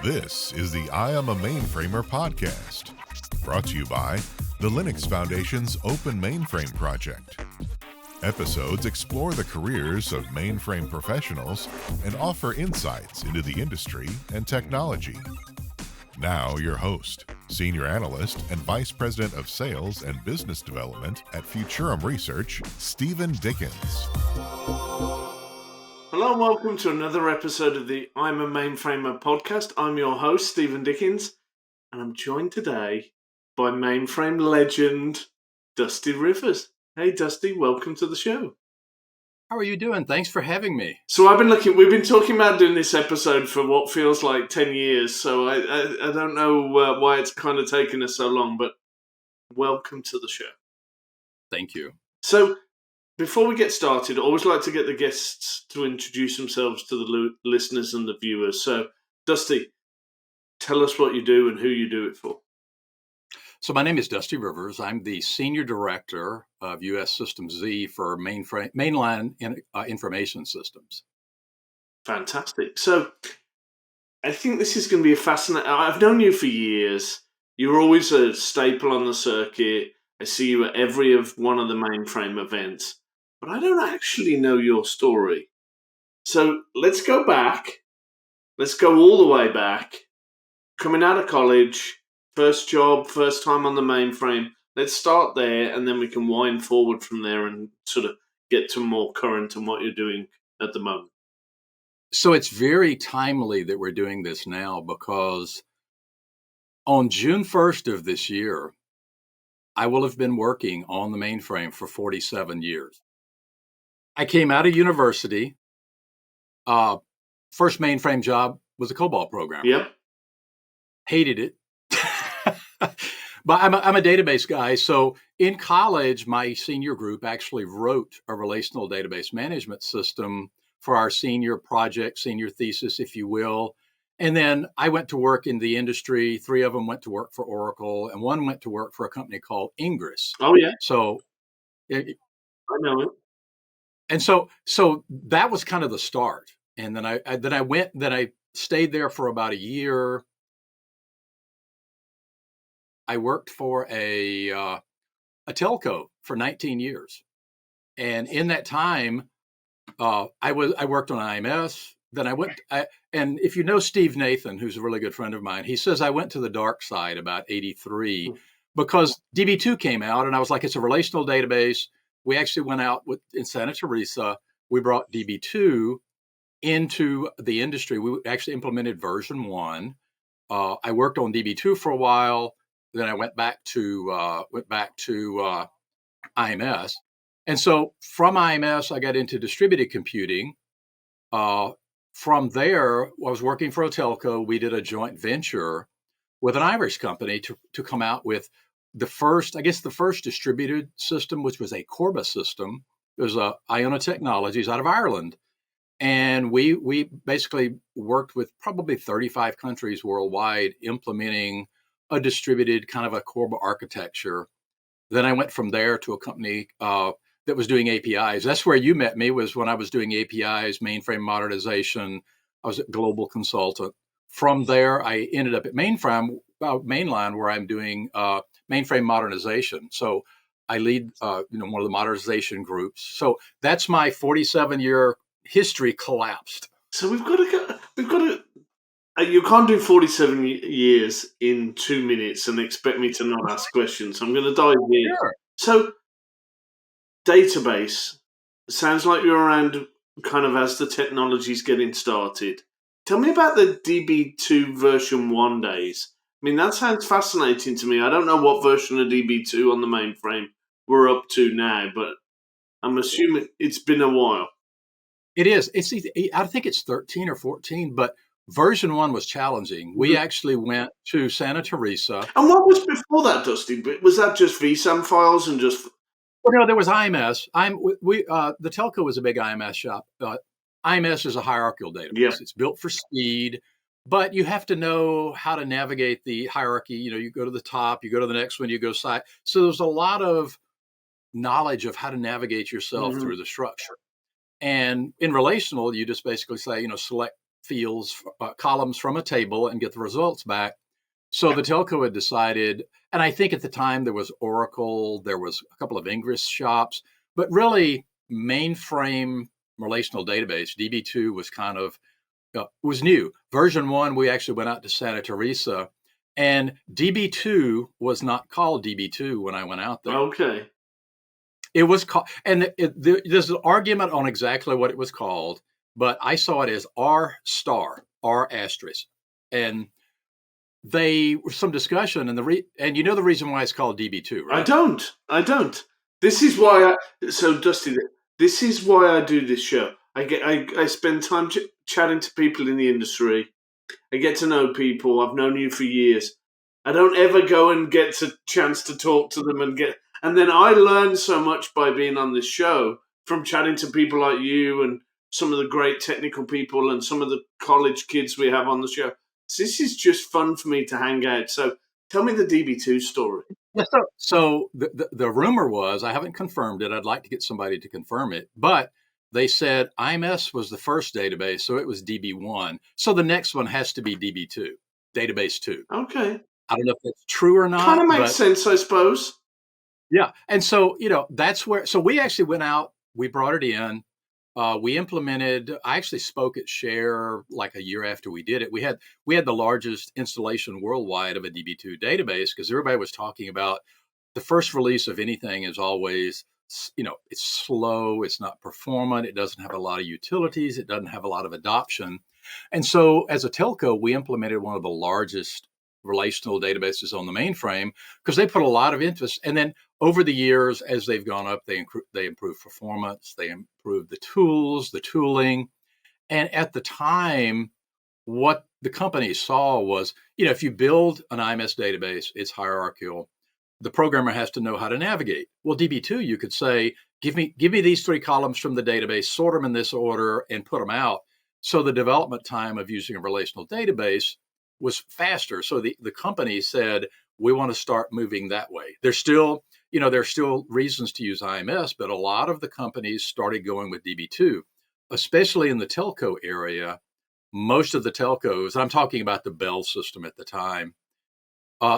This is the I Am a Mainframer podcast, brought to you by the Linux Foundation's Open Mainframe project. Episodes explore the careers of mainframe professionals and offer insights into the industry and technology. Now, your host, Senior Analyst and Vice President of Sales and Business Development at Futurum Research, Steven Dickens. Hello and welcome to another episode of the I'm a Mainframer podcast. I'm your host, Steven Dickens, and I'm joined today by mainframe legend, Dusty Rivers. Hey Dusty, welcome to the show. How are you doing? Thanks for having me. So we've been talking about doing this episode for what feels like 10 years, so I don't know why it's kind of taken us so long, but welcome to the show. Thank you. So, before we get started, I always like to get the guests to introduce themselves to the listeners and the viewers. So, Dusty, tell us what you do and who you do it for. So my name is Dusty Rivers. I'm the Senior Director of zSystems Z for Mainline Information Systems. Fantastic. So, I think this is going to be a fascinating... I've known you for years. You're always a staple on the circuit. I see you at every one of the Mainframe events. But I don't actually know your story. So let's go back. Let's go all the way back. Coming out of college, first job, first time on the mainframe. Let's start there, and then we can wind forward from there and sort of get to more current and what you're doing at the moment. So it's very timely that we're doing this now, because on June 1st of this year, I will have been working on the mainframe for 47 years. I came out of university. First mainframe job was a COBOL programmer. Yep. Hated it. But I'm a database guy. So in college, my senior group actually wrote a relational database management system for our senior project, senior thesis, if you will. And then I went to work in the industry. 3 of them went to work for Oracle, and 1 went to work for a company called Ingress. Oh, yeah. So I know it. And so that was kind of the start. And then I stayed there for about a year. I worked for a telco for 19 years. And in that time, I worked on IMS. Then and if you know Steve Nathan, who's a really good friend of mine, he says I went to the dark side about 83 because DB2 came out, and I was like, it's a relational database. We actually went out in Santa Teresa. We brought DB2 into the industry. We actually implemented version 1. I worked on DB2 for a while. Then I went back to IMS. And so from IMS, I got into distributed computing. From there, I was working for a telco. We did a joint venture with an Irish company to come out with the first distributed system, which was a Corba system. It was Iona Technologies out of Ireland. And we basically worked with probably 35 countries worldwide implementing a distributed kind of a Corba architecture. Then I went from there to a company that was doing APIs. That's where you met me, was when I was doing APIs, mainframe modernization. I was a global consultant. From there, I ended up at Mainline, where I'm doing mainframe modernization. So I lead, one of the modernization groups. So that's my 47-year history collapsed. So we've got to. You can't do 47 years in 2 minutes and expect me to not ask questions. I'm going to dive in. Sure. So, database sounds like you're around kind of as the technology's getting started. Tell me about the DB2 version 1 days. I mean, that sounds fascinating to me. I don't know what version of DB2 on the mainframe we're up to now, but I'm assuming it's been a while. It is. I think it's 13 or 14, but version 1 was challenging. We actually went to Santa Teresa. And what was before that, Dusty? Was that just vSAM files and just... Well, no, there was IMS. The telco was a big IMS shop. IMS is a hierarchical database. Yeah. It's built for speed, but you have to know how to navigate the hierarchy. You go to the top, you go to the next one, you go side. So there's a lot of knowledge of how to navigate yourself through the structure. And in relational, you just basically say, select fields, columns from a table and get the results back. So the telco had decided, and I think at the time there was Oracle, there was a couple of Ingress shops, but really mainframe relational database, DB2 was kind of, was new. Version 1, we actually went out to Santa Teresa, and DB2 was not called DB2 when I went out there. Okay. It was called, and there's an argument on exactly what it was called, but I saw it as R star, R asterisk. And they were some discussion, and and you know the reason why it's called DB2, right? I don't. This is why so Dusty, this is why I do this show. I spend time chatting to people in the industry. I get to know people. I've known you for years. I don't ever go and get a chance to talk to them and then I learn so much by being on this show from chatting to people like you and some of the great technical people and some of the college kids we have on the show. So this is just fun for me to hang out. So tell me the DB2 story. So the rumor was, I haven't confirmed it. I'd like to get somebody to confirm it, but they said IMS was the first database, so it was DB1. So the next one has to be DB2, database 2. Okay. I don't know if that's true or not. Kind of makes sense, I suppose. Yeah. And so, that's where, so we actually went out, we brought it in, we implemented, I actually spoke at Share like a year after we did it. We had the largest installation worldwide of a DB2 database because everybody was talking about the first release of anything is always, it's slow, it's not performant, it doesn't have a lot of utilities, it doesn't have a lot of adoption. And so as a telco, we implemented one of the largest relational databases on the mainframe because they put a lot of interest. And then over the years, as they've gone up, they improve performance, they improve the tools, the tooling. And at the time, what the company saw was, if you build an IMS database, it's hierarchical. The programmer has to know how to navigate. Well, DB2, you could say, give me these 3 columns from the database, sort them in this order, and put them out. So the development time of using a relational database was faster. So the company said, we want to start moving that way. There's still reasons to use IMS, but a lot of the companies started going with DB2, especially in the telco area. Most of the telcos, I'm talking about the Bell system at the time,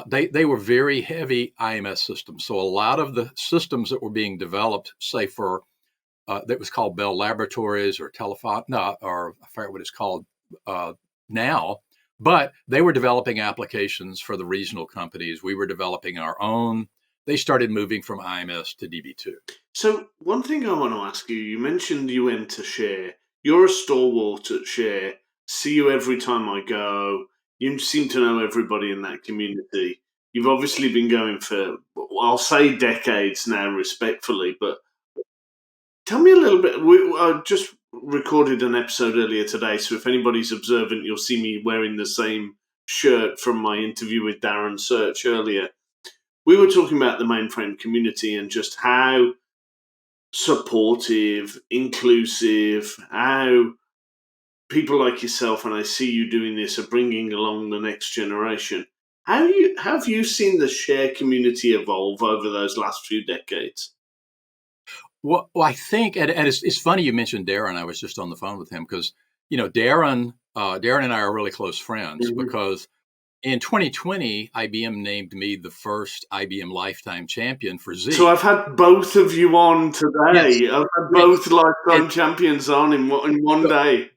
they were very heavy IMS systems. So a lot of the systems that were being developed, say for, that was called Bell Laboratories or Telephone, or I forget what it's called now, but they were developing applications for the regional companies. We were developing our own. They started moving from IMS to DB2. So one thing I want to ask you, you mentioned you went to Share. You're a stalwart at Share. See you every time I go. You seem to know everybody in that community. You've obviously been going for, I'll say decades now, respectfully, but tell me a little bit. I just recorded an episode earlier today, so if anybody's observant, you'll see me wearing the same shirt from my interview with Darren Search earlier. We were talking about the mainframe community and just how supportive, inclusive, how people like yourself, and I see you doing this, are bringing along the next generation. How have you seen the Share community evolve over those last few decades? Well, I think, and it's funny you mentioned Darren. I was just on the phone with him because, Darren and I are really close friends because in 2020, IBM named me the first IBM Lifetime Champion for Z. So I've had both of you on today. Yes. I've had both Lifetime Champions on in one day.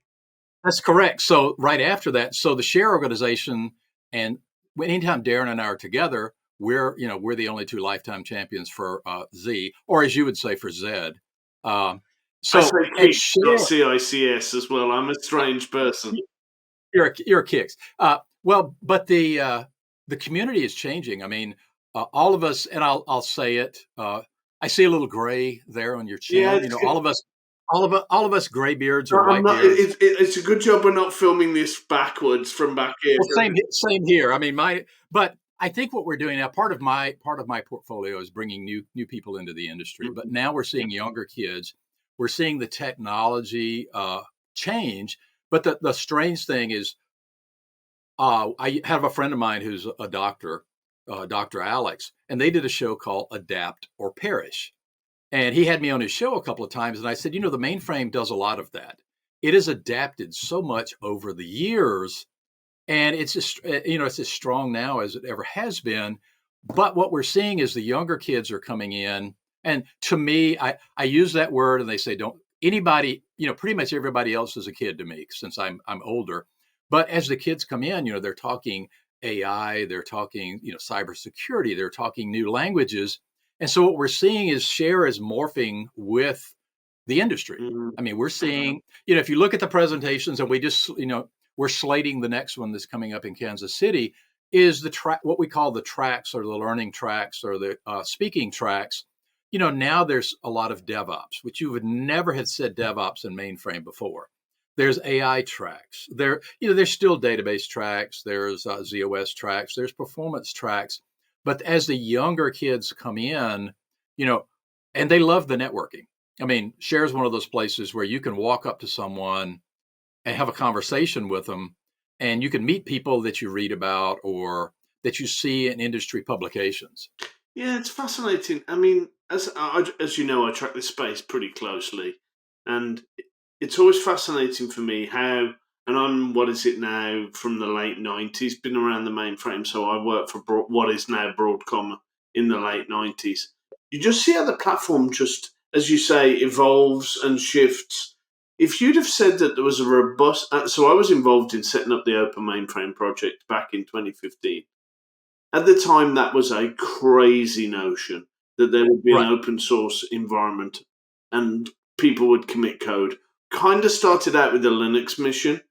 That's correct. So right after that, so the Share organization, and anytime Darren and I are together, we're the only 2 Lifetime Champions for Z, or as you would say, for Z. So I say CICS as well. I'm a strange person. You're a Kicks. Well, but the community is changing. I mean, all of us, and I'll say it. I see a little gray there on your chin. Yeah, all of us graybeards or whitebeards. It's a good job we're not filming this backwards from back here. Well, same here. I mean, but I think what we're doing now, part of my portfolio is bringing new people into the industry. But now we're seeing younger kids. We're seeing the technology change. But the strange thing is, I have a friend of mine who's a doctor, Dr. Alex, and they did a show called Adapt or Perish. And he had me on his show a couple of times, and I said, the mainframe does a lot of that. it has adapted so much over the years, and it's just, it's as strong now as it ever has been. But what we're seeing is the younger kids are coming in, and to me, I use that word, and they say, don't anybody, pretty much everybody else is a kid to me since I'm older. But as the kids come in, they're talking AI, they're talking, cybersecurity, they're talking new languages. And so what we're seeing is share is morphing with the industry. Mhm. I mean, we're seeing, if you look at the presentations, and we just, we're slating the next one that's coming up in Kansas City, is the track, what we call the tracks or the learning tracks or the speaking tracks. Now there's a lot of DevOps, which you would never have said DevOps in mainframe before. There's AI tracks. There's still database tracks. There's ZOS tracks. There's performance tracks. But as the younger kids come in, and they love the networking. I mean, Share is one of those places where you can walk up to someone and have a conversation with them, and you can meet people that you read about or that you see in industry publications. Yeah, it's fascinating. I mean, as you know, I track this space pretty closely, and it's always fascinating for me how. And I'm what is it now from the late '90s, been around the mainframe. So I worked for what is now Broadcom in the late '90s. You just see how the platform just, as you say, evolves and shifts. If you'd have said that there was a robust, so I was involved in setting up the Open Mainframe project back in 2015. At the time, that was a crazy notion that there would be an Right. open source environment and people would commit code. Kind of started out with the Linux mission,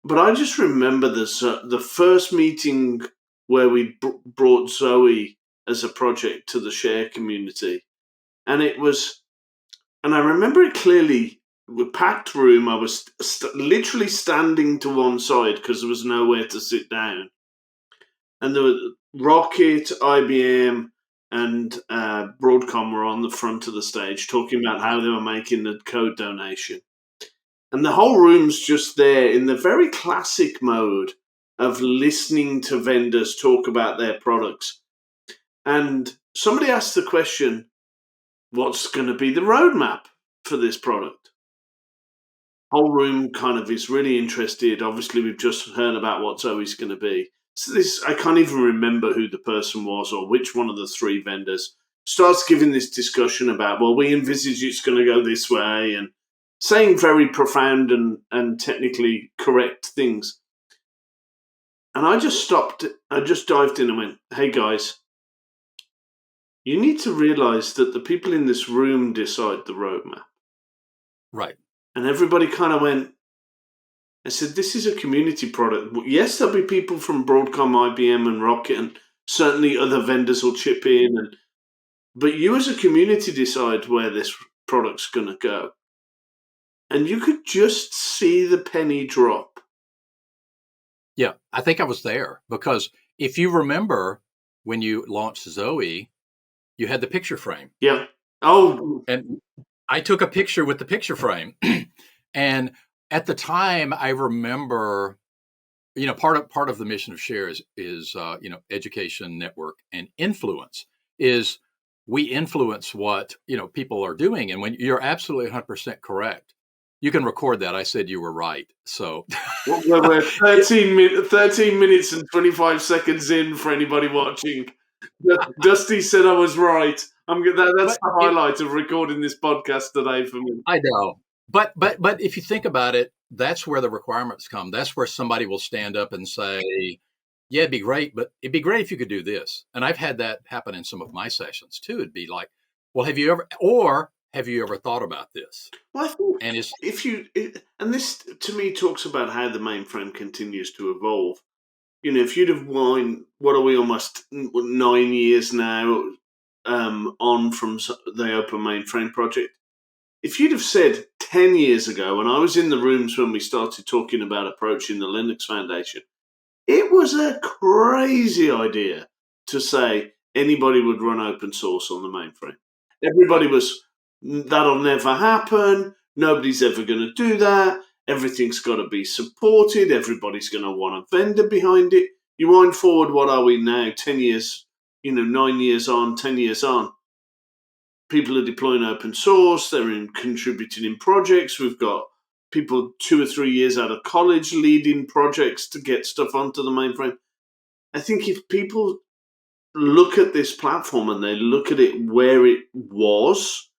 but I just remember the first meeting where we brought Zoe as a project to the Share community, and it was, and I remember it clearly. With packed room, I was literally standing to one side because there was nowhere to sit down. And there was Rocket, IBM, and Broadcom were on the front of the stage talking about how they were making the code donation. And the whole room's just there in the very classic mode of listening to vendors talk about their products. And somebody asked the question, what's going to be the roadmap for this product? Whole room kind of is really interested. Obviously, we've just heard about what Zoe's going to be. So this, I can't even remember who the person was or which one of the three vendors starts giving this discussion about, well, we envisage it's going to go this way, and saying very profound and technically correct things. And I just stopped. I just dived in and went, hey, guys, you need to realize that the people in this room decide the roadmap. Right. And everybody kind of went, I said, this is a community product. Yes, there'll be people from Broadcom, IBM, and Rocket, and certainly other vendors will chip in. But you as a community decide where this product's going to go. And you could just see the penny drop. Yeah, I think I was there because if you remember when you launched Zoe, you had the picture frame. Yeah. Oh. And I took a picture with the picture frame. And at the time, I remember, part of the mission of Share is education, network, and influence. Is we influence what people are doing, and when you're absolutely 100% correct, you can record that. I said you were right. So we're 13 minutes and 25 seconds in for anybody watching. Dusty said I was right. That's the highlight of recording this podcast today for me. I know. But if you think about it, that's where the requirements come. That's where somebody will stand up and say, yeah, it'd be great, but it'd be great if you could do this. And I've had that happen in some of my sessions too. It'd be like, well, have you ever thought about this? Well, I think and and this to me talks about how the mainframe continues to evolve. If you'd have won, what are we, almost 9 years now on from the Open Mainframe project? If you'd have said 10 years ago, when I was in the rooms when we started talking about approaching the Linux Foundation, it was a crazy idea to say anybody would run open source on the mainframe. Everybody was, that'll never happen. Nobody's ever going to do that. Everything's got to be supported. Everybody's going to want a vendor behind it. You wind forward, what are we now? 10 years, 9 years on, 10 years on. People are deploying open source. They're contributing in projects. We've got people 2 or 3 years out of college leading projects to get stuff onto the mainframe. I think if people look at this platform and they look at it where it was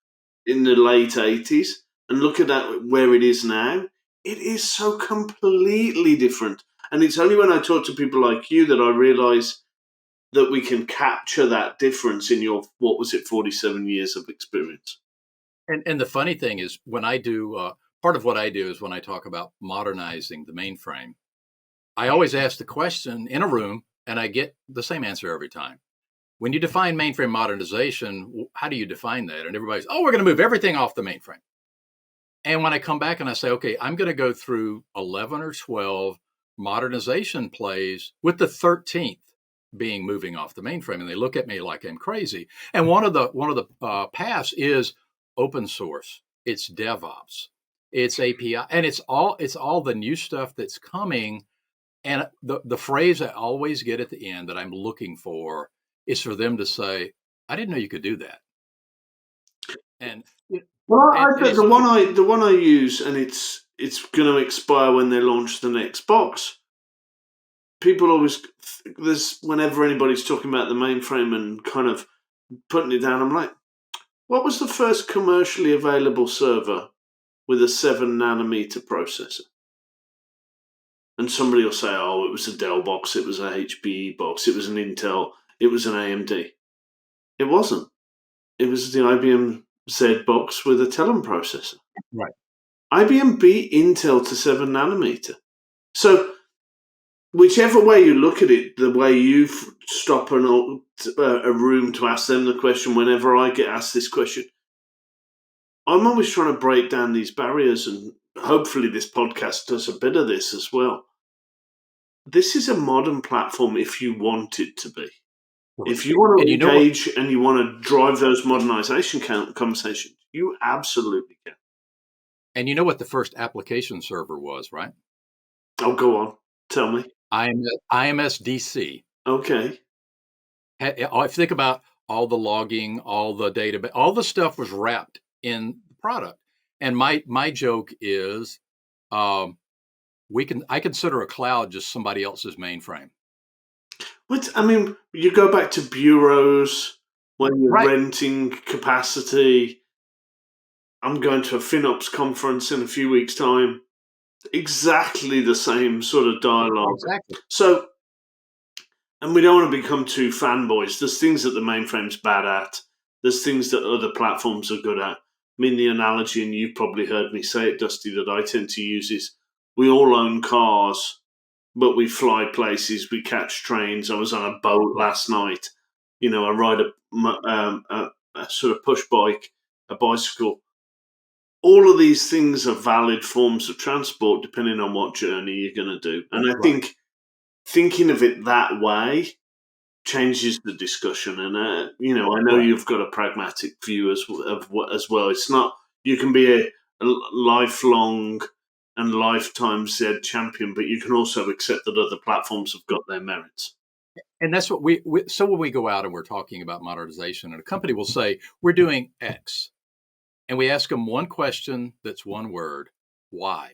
in the late 80s and look at that where it is now, it is so completely different. And it's only when I talk to people like you that I realize that we can capture that difference in your, 47 years of experience. And the funny thing is, when I do part of what I do is when I talk about modernizing the mainframe, I always ask the question in a room, and I get the same answer every time. When you define mainframe modernization, how do you define that? And everybody's, oh, we're going to move everything off the mainframe. And when I come back and I say, okay, I'm going to go through 11 or 12 modernization plays, with the 13th being moving off the mainframe, and they look at me like I'm crazy. And one of the paths is open source. It's DevOps. It's API, and it's all the new stuff that's coming. And the phrase I always get at the end that I'm looking for is for them to say, "I didn't know you could do that." And well, the one I use, and it's going to expire when they launch the next box. People always, whenever anybody's talking about the mainframe and kind of putting it down, I'm like, what was the first commercially available server with a 7-nanometer processor? And somebody will say, oh, it was a Dell box, it was a HPE box, it was an Intel, it was an AMD. It wasn't. It was the IBM Z box with a Telum processor. Right. IBM beat Intel to 7-nanometer. So whichever way you look at it, the way you stop a room to ask them the question, whenever I get asked this question, I'm always trying to break down these barriers, and hopefully this podcast does a bit of this as well. This is a modern platform if you want it to be. Right. If you want to engage and you want to drive those modernization conversations, you absolutely can. And you know what the first application server was, right? Oh, go on. Tell me. IMS DC. Okay. If you think about all the logging, all the data, all the stuff was wrapped in the product. And my joke is, I consider a cloud just somebody else's mainframe. I mean, you go back to bureaus when you're renting capacity. I'm going to a FinOps conference in a few weeks' time. Exactly the same sort of dialogue. Exactly. So, and we don't want to become too fanboys. There's things that the mainframe's bad at. There's things that other platforms are good at. I mean, the analogy, and you've probably heard me say it, Dusty, that I tend to use is we all own cars, but we fly places, we catch trains. I was on a boat last night. You know, I ride a sort of push bike, a bicycle. All of these things are valid forms of transport depending on what journey you're going to do. And I think thinking of it that way changes the discussion. And, I know you've got a pragmatic view as well. It's not, you can be a lifelong and lifetime Z champion, but you can also accept that other platforms have got their merits. And that's what so when we go out and we're talking about modernization, and a company will say, we're doing X. And we ask them one question that's one word: why?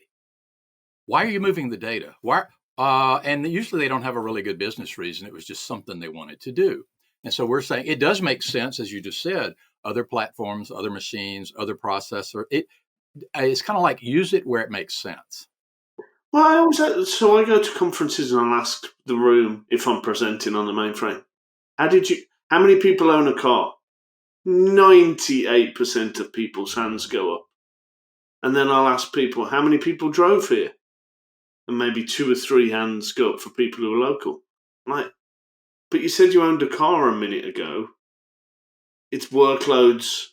Why are you moving the data? Why? And usually they don't have a really good business reason. It was just something they wanted to do. And so we're saying it does make sense, as you just said, other platforms, other machines, other processor. It's kind of like use it where it makes sense. Well, I go to conferences and I'll ask the room if I'm presenting on the mainframe. How many people own a car? 98% of people's hands go up. And then I'll ask people, how many people drove here? And maybe 2 or 3 hands go up for people who are local. Like, but you said you owned a car a minute ago. It's workloads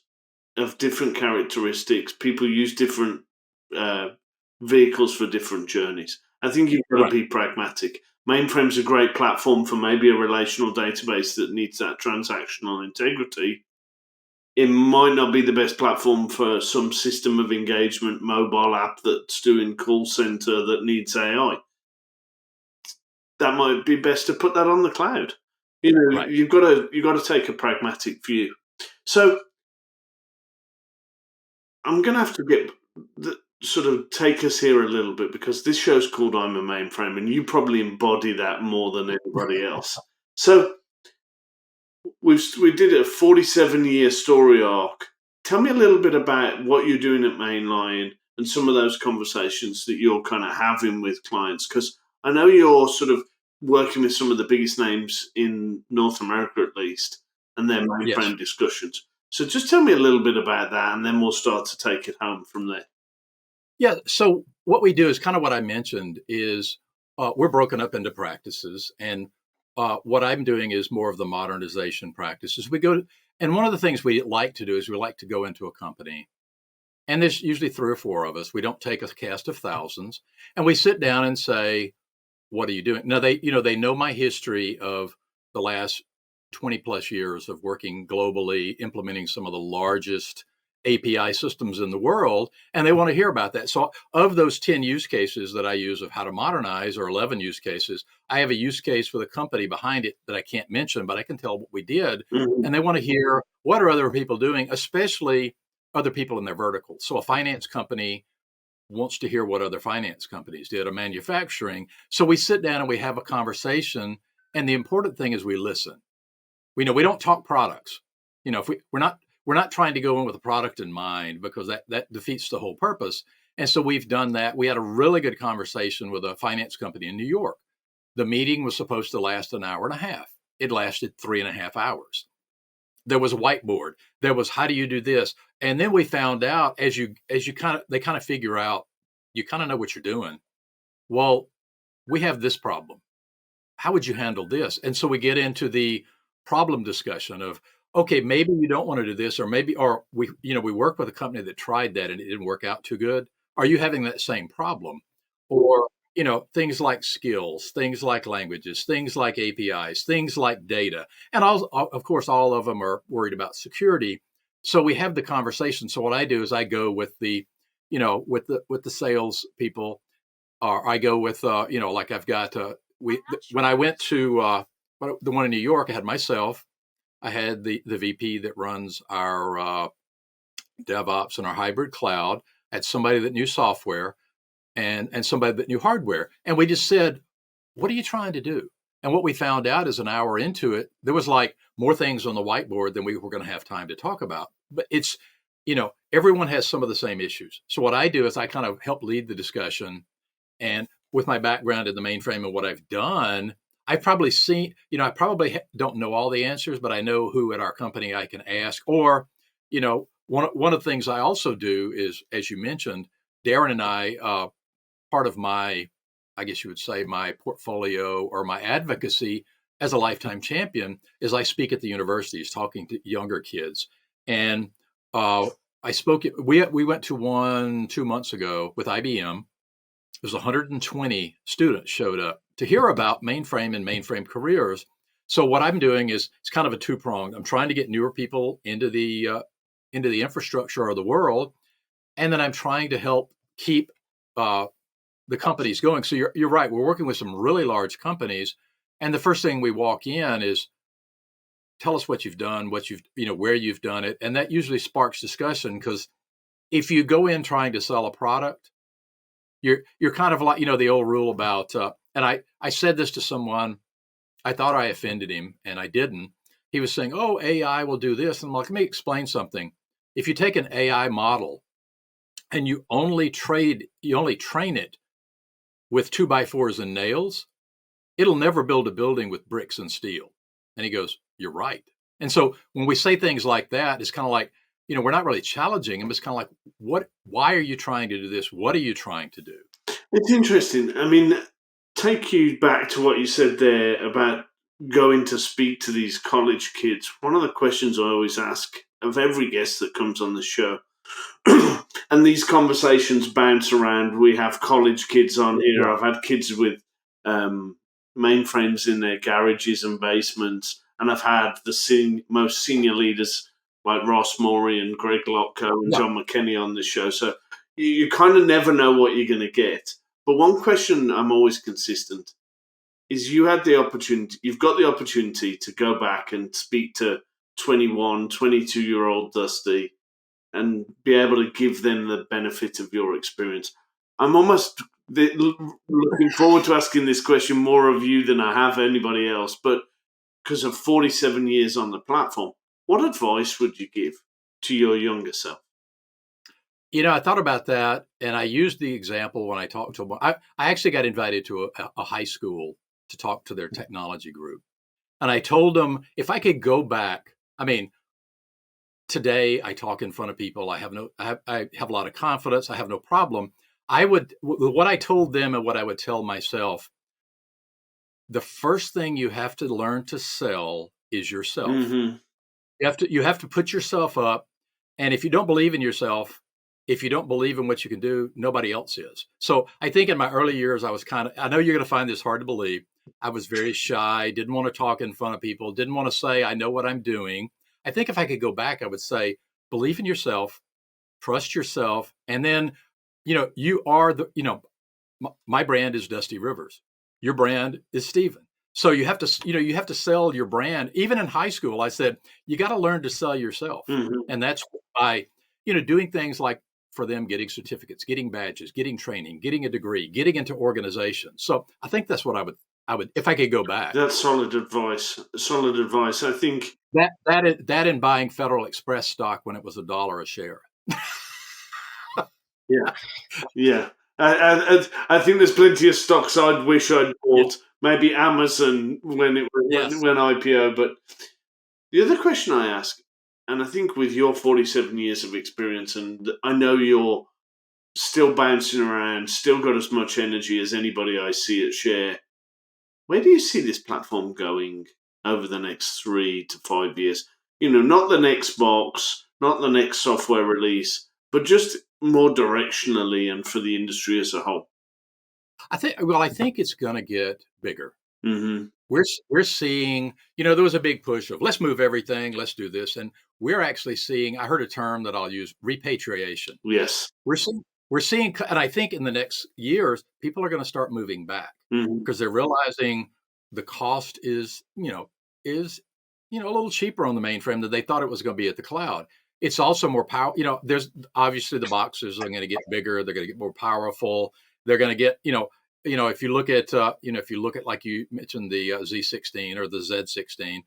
of different characteristics. People use different vehicles for different journeys. I think you've got to be pragmatic. Mainframe's a great platform for maybe a relational database that needs that transactional integrity. It might not be the best platform for some system of engagement mobile app that's doing call center that needs AI. That might be best to put that on the cloud. You've got to take a pragmatic view. So I'm going to have to get sort of take us here a little bit, because this show's called I'm a Mainframe, and you probably embody that more than anybody else. So we did a 47-year story arc. Tell me a little bit about what you're doing at Mainline and some of those conversations that you're kind of having with clients, because I know you're sort of working with some of the biggest names in North America, at least, and their Yes. mainframe discussions. So just tell me a little bit about that, and then we'll start to take it home from there. Yeah. So what we do is kind of what I mentioned is we're broken up into practices, and what I'm doing is more of the modernization practices. And one of the things we like to do is we like to go into a company, and there's usually 3 or 4 of us. We don't take a cast of thousands, and we sit down and say, "What are you doing?" Now they know my history of the last 20 plus years of working globally, implementing some of the largest API systems in the world, and they want to hear about that. So, of those 10 use cases that I use of how to modernize, or 11 use cases, I have a use case for the company behind it that I can't mention, but I can tell what we did. Mhm. And they want to hear what are other people doing, especially other people in their vertical. So, a finance company wants to hear what other finance companies did, or manufacturing. So, we sit down and we have a conversation. And the important thing is we listen. We don't talk products. If we're not trying to go in with a product in mind, because that defeats the whole purpose. And so we've done that. We had a really good conversation with a finance company in New York. The meeting was supposed to last an hour and a half. It lasted 3.5 hours. There was a whiteboard. There was, how do you do this? And then we found out, they kind of figure out, you kind of know what you're doing. Well, we have this problem. How would you handle this? And so we get into the problem discussion of, okay, maybe you don't want to do this, or we work with a company that tried that and it didn't work out too good. Are you having that same problem? Or, things like skills, things like languages, things like APIs, things like data. And of course, all of them are worried about security. So we have the conversation. So what I do is I go with with the sales people, or I go with, like I've got, when I went to the one in New York, I had myself, I had the VP that runs our DevOps and our hybrid cloud, I had somebody that knew software, and somebody that knew hardware. And we just said, what are you trying to do? And what we found out is, an hour into it, there was like more things on the whiteboard than we were going to have time to talk about. But it's, everyone has some of the same issues. So what I do is I kind of help lead the discussion. And with my background in the mainframe and what I've done, I've probably seen, I probably don't know all the answers, but I know who at our company I can ask. Or, one of the things I also do is, as you mentioned, Darren and I, part of my, I guess you would say, my portfolio or my advocacy as a lifetime champion is I speak at the universities talking to younger kids. And I spoke, we went to one 2 months ago with IBM. There's 120 students showed up to hear about mainframe and mainframe careers. So what I'm doing is, it's kind of a two-pronged. I'm trying to get newer people into the infrastructure of the world, and then I'm trying to help keep the companies going. So you're right. We're working with some really large companies, and the first thing we walk in is, tell us what you've done, where you've done it, and that usually sparks discussion, because if you go in trying to sell a product, you're kind of like, the old rule about, and I said this to someone, I thought I offended him, and I didn't. He was saying, oh, AI will do this. And I'm like, let me explain something. If you take an AI model and you only train it with 2x4s and nails, it'll never build a building with bricks and steel. And he goes, you're right. And so when we say things like that, it's kind of like, we're not really challenging him. It's kind of like, why are you trying to do this? What are you trying to do? It's interesting. I mean, take you back to what you said there about going to speak to these college kids. One of the questions I always ask of every guest that comes on the show, and these conversations bounce around. We have college kids on here. Yeah. I've had kids with mainframes in their garages and basements, and I've had the most senior leaders like Ross Morey and Greg Locko and Yeah. John McKenney on the show. So you kind of never know what you're going to get. But one question I'm always consistent is, you've got the opportunity to go back and speak to 21, 22-year-old Dusty, and be able to give them the benefit of your experience. I'm almost looking forward to asking this question more of you than I have anybody else, but because of 47 years on the platform, what advice would you give to your younger self? I thought about that, and I used the example when I talked to them. I actually got invited to a high school to talk to their technology group. And I told them if I could go back, today I talk in front of people. I have a lot of confidence. I have no problem. What I told them and what I would tell myself, the first thing you have to learn to sell is yourself. Mm-hmm. You have to put yourself up. And if you don't believe in yourself, if you don't believe in what you can do, nobody else is. So I think in my early years, I know you're going to find this hard to believe. I was very shy, didn't want to talk in front of people, didn't want to say, I know what I'm doing. I think if I could go back, I would say, believe in yourself, trust yourself. And then, you are my brand is Dusty Rivers. Your brand is Steven. So you have to sell your brand. Even in high school, I said, you got to learn to sell yourself. Mm-hmm. And that's by, doing things like for them, getting certificates, getting badges, getting training, getting a degree, getting into organizations. So I think that's what I would, if I could go back. That's solid advice. Solid advice. I think that in buying Federal Express stock when it was $1 a share. Yeah. I think there's plenty of stocks I'd wish I'd bought. Yes. Maybe Amazon when IPO. But the other question I ask, and I think with your 47 years of experience, and I know you're still bouncing around, still got as much energy as anybody I see at Share. Where do you see this platform going over the next 3 to 5 years? Not the next box, not the next software release, but just more directionally and for the industry as a whole. I think it's going to get bigger. Mm-hmm. We're seeing, there was a big push of let's move everything, let's do this, and we're actually seeing. I heard a term that I'll use: repatriation. Yes, we're seeing, and I think in the next years, people are going to start moving back because they're realizing the cost is a little cheaper on the mainframe than they thought it was going to be at the cloud. It's also more power. There's obviously the boxes are going to get bigger. They're going to get more powerful. They're going to get, if you look at, like you mentioned, the Z16 or the Z16,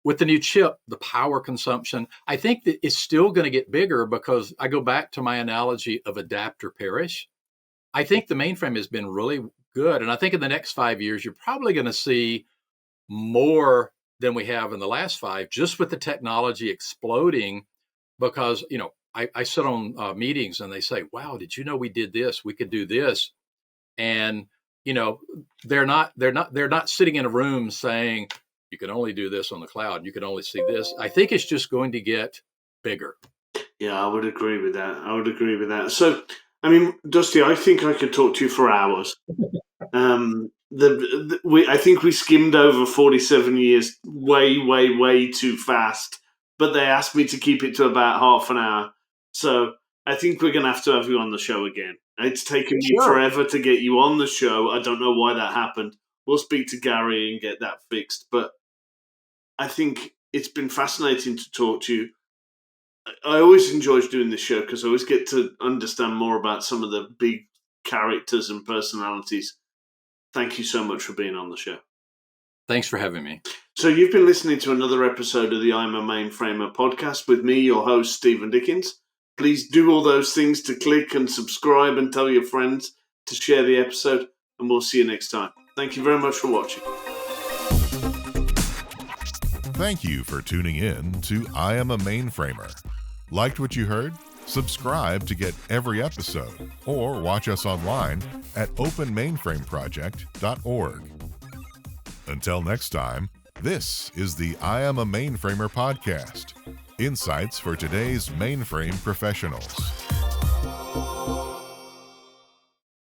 with the new chip, the power consumption, I think that it's still going to get bigger because I go back to my analogy of adapt or perish. I think the mainframe has been really good. And I think in the next 5 years, you're probably going to see more than we have in the last 5, just with the technology exploding. Because, I sit on meetings and they say, wow, did you know we did this? We could do this. And, they're not sitting in a room saying, you can only do this on the cloud. You can only see this. I think it's just going to get bigger. Yeah, I would agree with that. So, Dusty, I think I could talk to you for hours. I think we skimmed over 47 years way, way, way too fast. But they asked me to keep it to about half an hour. So I think we're going to have you on the show again. It's taken me forever to get you on the show. I don't know why that happened. We'll speak to Gary and get that fixed. But I think it's been fascinating to talk to you. I always enjoy doing this show because I always get to understand more about some of the big characters and personalities. Thank you so much for being on the show. Thanks for having me. So you've been listening to another episode of the I'm a Mainframer podcast with me, your host, Steven Dickens. Please do all those things to click and subscribe and tell your friends to share the episode, and we'll see you next time. Thank you very much for watching. Thank you for tuning in to I Am a Mainframer. Liked what you heard? Subscribe to get every episode, or watch us online at openmainframeproject.org. Until next time, this is the I Am a Mainframer podcast. Insights for today's mainframe professionals.